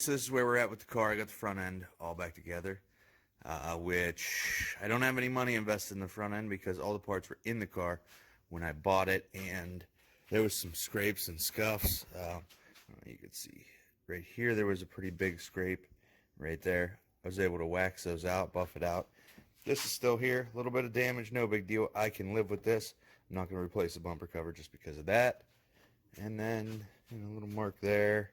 So this is where we're at with the car. I got the front end all back together, which I don't have any money invested in the front end because all the parts were in the car when I bought it, and there was some scrapes and scuffs. You can see right here there was a pretty big scrape right there. I was able to wax those out, buff it out. This is still here, a little bit of damage, no big deal. I can live with this. I'm not going to replace the bumper cover just because of that. And then a little mark there.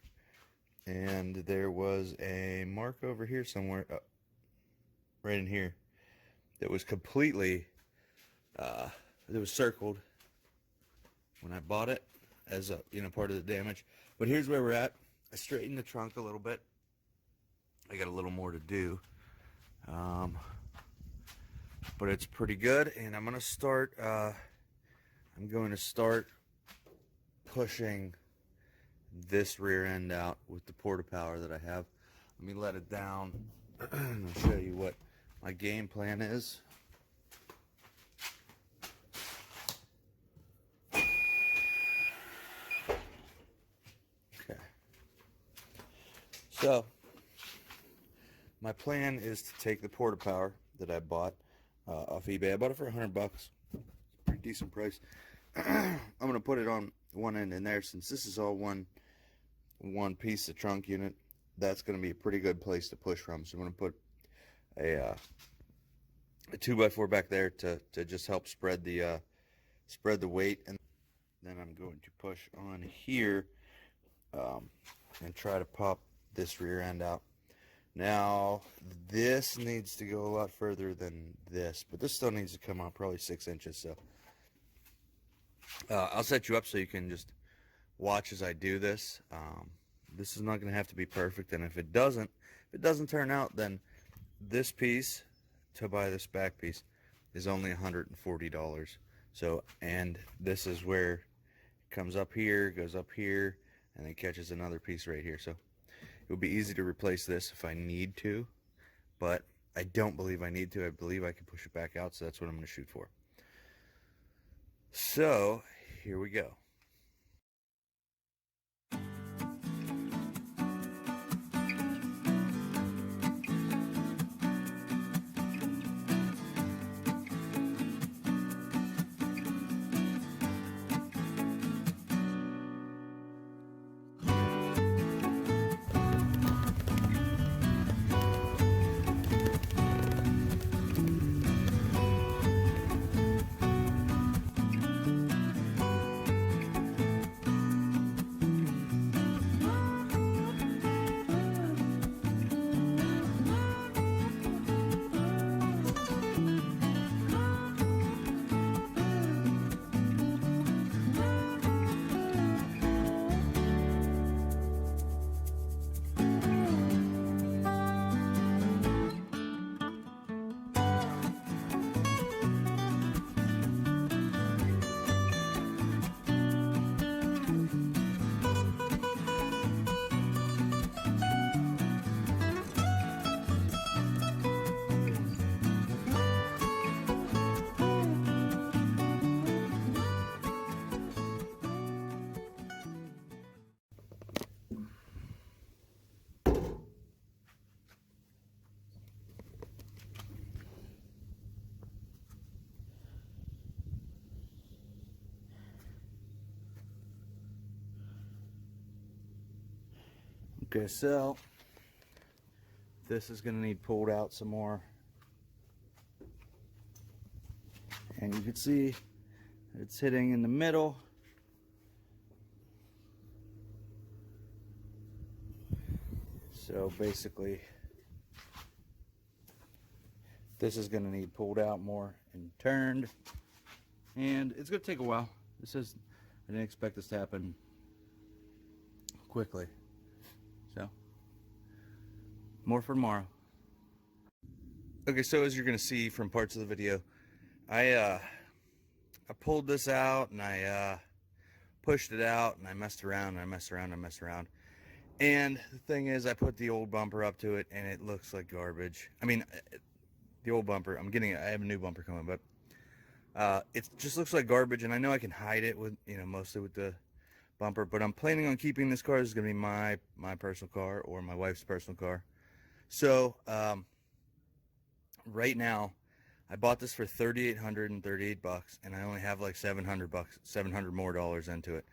And there was a mark over here somewhere, right in here, that was completely, it was circled when I bought it as a, part of the damage. But here's where we're at. I straightened the trunk a little bit. I got a little more to do, but it's pretty good. And I'm going to start pushing this rear end out with the porta power that I have. Let me let it down and I'll show you what my game plan is. Okay. So my plan is to take the porta power that I bought off eBay. I bought it for $100. Pretty decent price. I'm going to put it on one end in there, since this is all one piece of trunk unit. That's going to be a pretty good place to push from. So I'm going to put a 2x4 back there to just help spread the weight, and then I'm going to push on here and try to pop this rear end out. Now this needs to go a lot further than this, but this still needs to come out probably 6 inches. So I'll set you up so you can just watch as I do this. This is not going to have to be perfect, and if it doesn't turn out, then this piece to buy this back piece is only $140. So, and this is where it comes up here, goes up here, and then catches another piece right here. So it would be easy to replace this if I need to, but I don't believe I need to. I believe I can push it back out, so that's what I'm going to shoot for. So here we go. Okay, so this is going to need pulled out some more, and you can see it's hitting in the middle. So basically this is going to need pulled out more and turned, and it's going to take a while. I didn't expect this to happen quickly. So, more for tomorrow. Okay, so as you're going to see from parts of the video, I pulled this out, and I pushed it out, and I messed around, and I messed around, and I messed around. And the thing is, I put the old bumper up to it, and it looks like garbage. I mean, the old bumper, I have a new bumper coming, but it just looks like garbage, and I know I can hide it with, mostly with the bumper. But I'm planning on keeping this car. This is going to be my personal car or my wife's personal car. So right now, I bought this for $3,838, and I only have like $700 more dollars into it.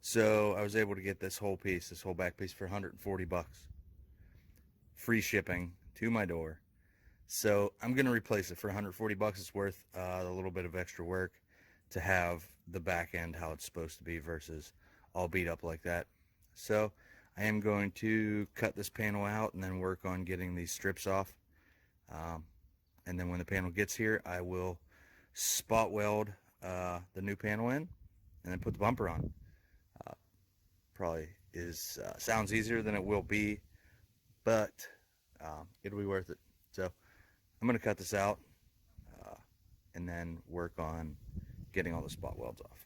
So I was able to get this whole back piece for $140. Free shipping to my door. So I'm going to replace it for $140. It's worth a little bit of extra work to have the back end how it's supposed to be versus all beat up like that. So I am going to cut this panel out and then work on getting these strips off. And then when the panel gets here, I will spot weld the new panel in and then put the bumper on. Probably sounds easier than it will be, but it'll be worth it. So I'm going to cut this out and then work on getting all the spot welds off.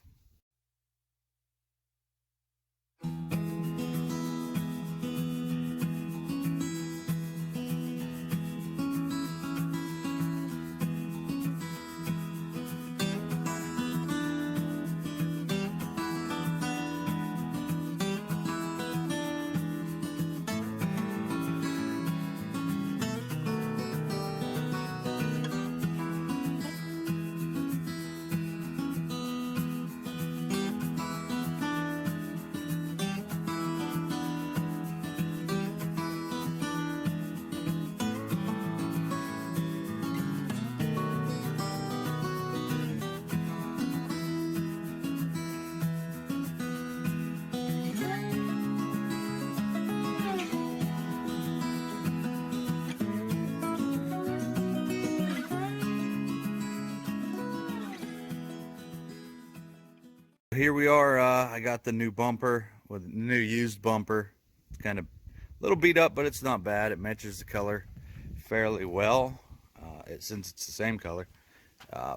Here we are. I got the new bumper with the new used bumper. It's kind of a little beat up, but it's not bad. It matches the color fairly well, since it's the same color.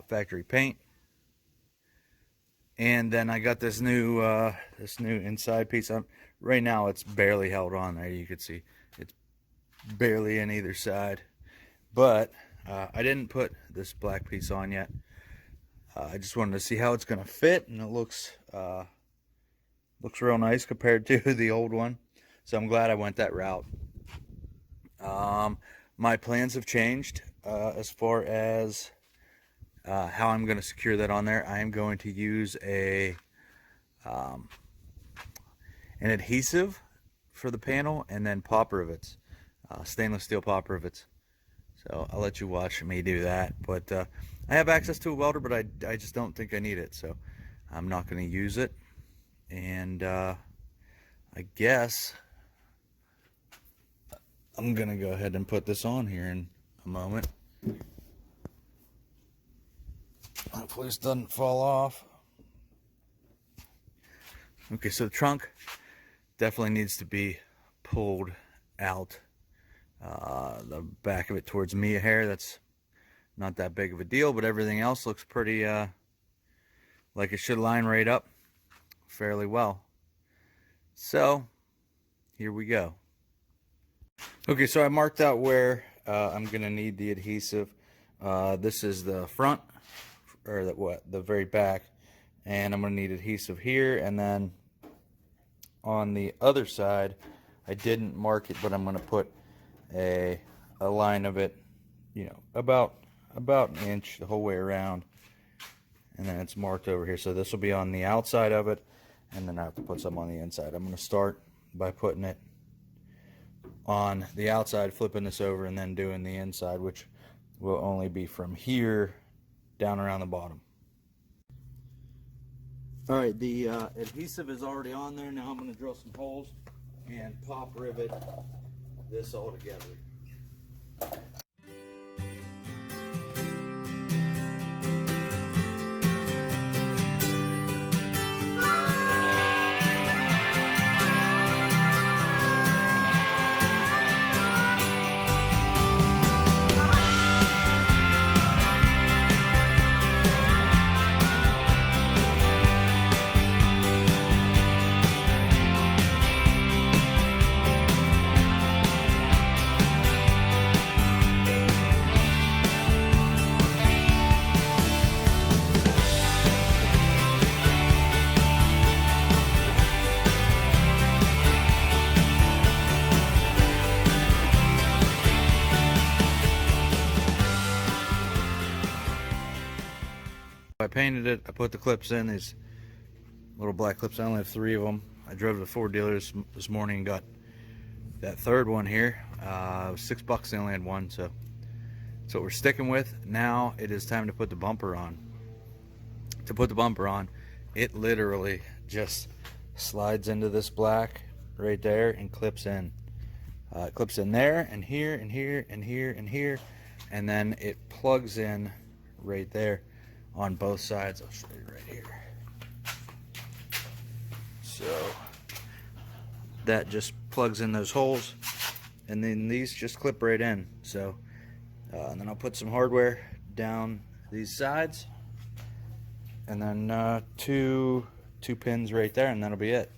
Factory paint. And then I got this new inside piece. Right now it's barely held on there. You can see it's barely in either side. But I didn't put this black piece on yet. I just wanted to see how it's going to fit, and it looks real nice compared to the old one. So I'm glad I went that route. My plans have changed as far as how I'm going to secure that on there. I am going to use an adhesive for the panel, and then pop rivets, stainless steel pop rivets. So I'll let you watch me do that. But I have access to a welder, but I just don't think I need it, so I'm not going to use it. And I guess I'm going to go ahead and put this on here in a moment. Hopefully this doesn't fall off. Okay, so the trunk definitely needs to be pulled out. The back of it towards me here, that's not that big of a deal, but everything else looks pretty like it should line right up fairly well. So here we go. Okay, so I marked out where I'm gonna need the adhesive. This is the front, or the very back, and I'm gonna need adhesive here, and then on the other side I didn't mark it, but I'm gonna put a line of it, you know, about an inch the whole way around, and then it's marked over here. So this will be on the outside of it, and then I have to put some on the inside. I'm going to start by putting it on the outside, flipping this over, and then doing the inside, which will only be from here down around the bottom. Alright, the adhesive is already on there. Now I'm going to drill some holes and pop rivet this all together. I painted it. I put the clips in, these little black clips. I only have 3 of them. I drove to the Ford dealers this morning and got that third one here. It was $6. They only had one, so that's what we're sticking with. Now it is time to put the bumper on. To put the bumper on, it literally just slides into this black right there and clips in. It clips in there and here and here and here and here, and then it plugs in right there on both sides. I'll show you right here. So that just plugs in those holes, and then these just clip right in. So and then I'll put some hardware down these sides, and then two pins right there, and that'll be it.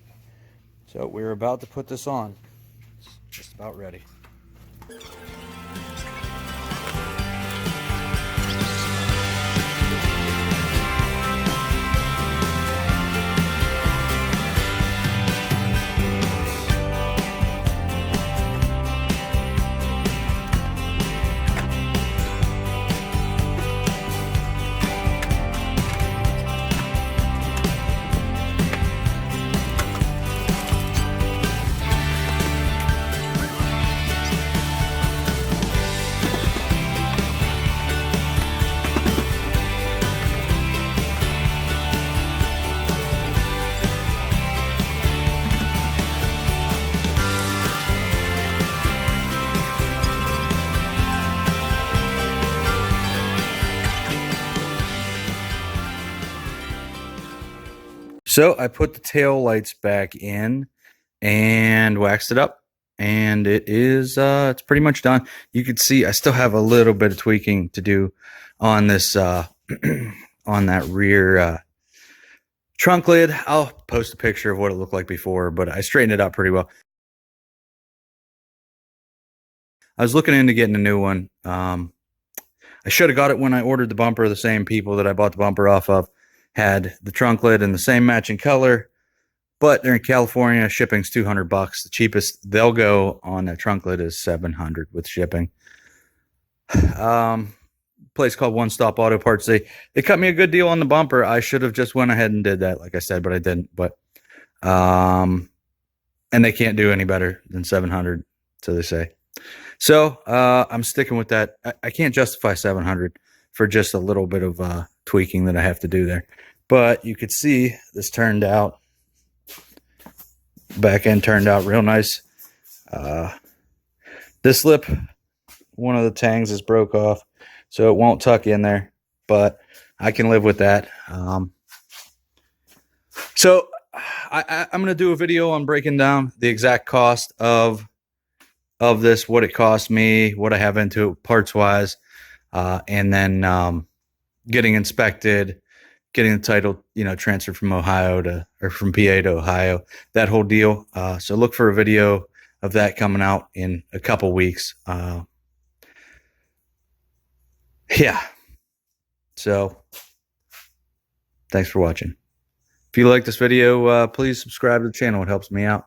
So we're about to put this on. It's just about ready. So I put the tail lights back in and waxed it up, and it is it's pretty much done. You can see I still have a little bit of tweaking to do on this on that rear trunk lid. I'll post a picture of what it looked like before, but I straightened it out pretty well. I was looking into getting a new one. I should have got it when I ordered the bumper. The same people that I bought the bumper off of had the trunk lid in the same matching color, but they're in California. Shipping's $200. The cheapest they'll go on that trunk lid is $700 with shipping. Place called One Stop Auto Parts. They cut me a good deal on the bumper. I should have just went ahead and did that, like I said, but I didn't. But and they can't do any better than $700, so they say. So I'm sticking with that. I can't justify $700 for just a little bit of tweaking that I have to do there. But you could see this turned out, back end turned out real nice. This lip, one of the tangs is broke off, so it won't tuck in there, but I can live with that. So I'm going to do a video on breaking down the exact cost of this, what it cost me, what I have into it parts wise, and then getting inspected, getting the title, transferred from Ohio from PA to Ohio, that whole deal. So look for a video of that coming out in a couple weeks. Yeah. So thanks for watching. If you like this video, please subscribe to the channel. It helps me out.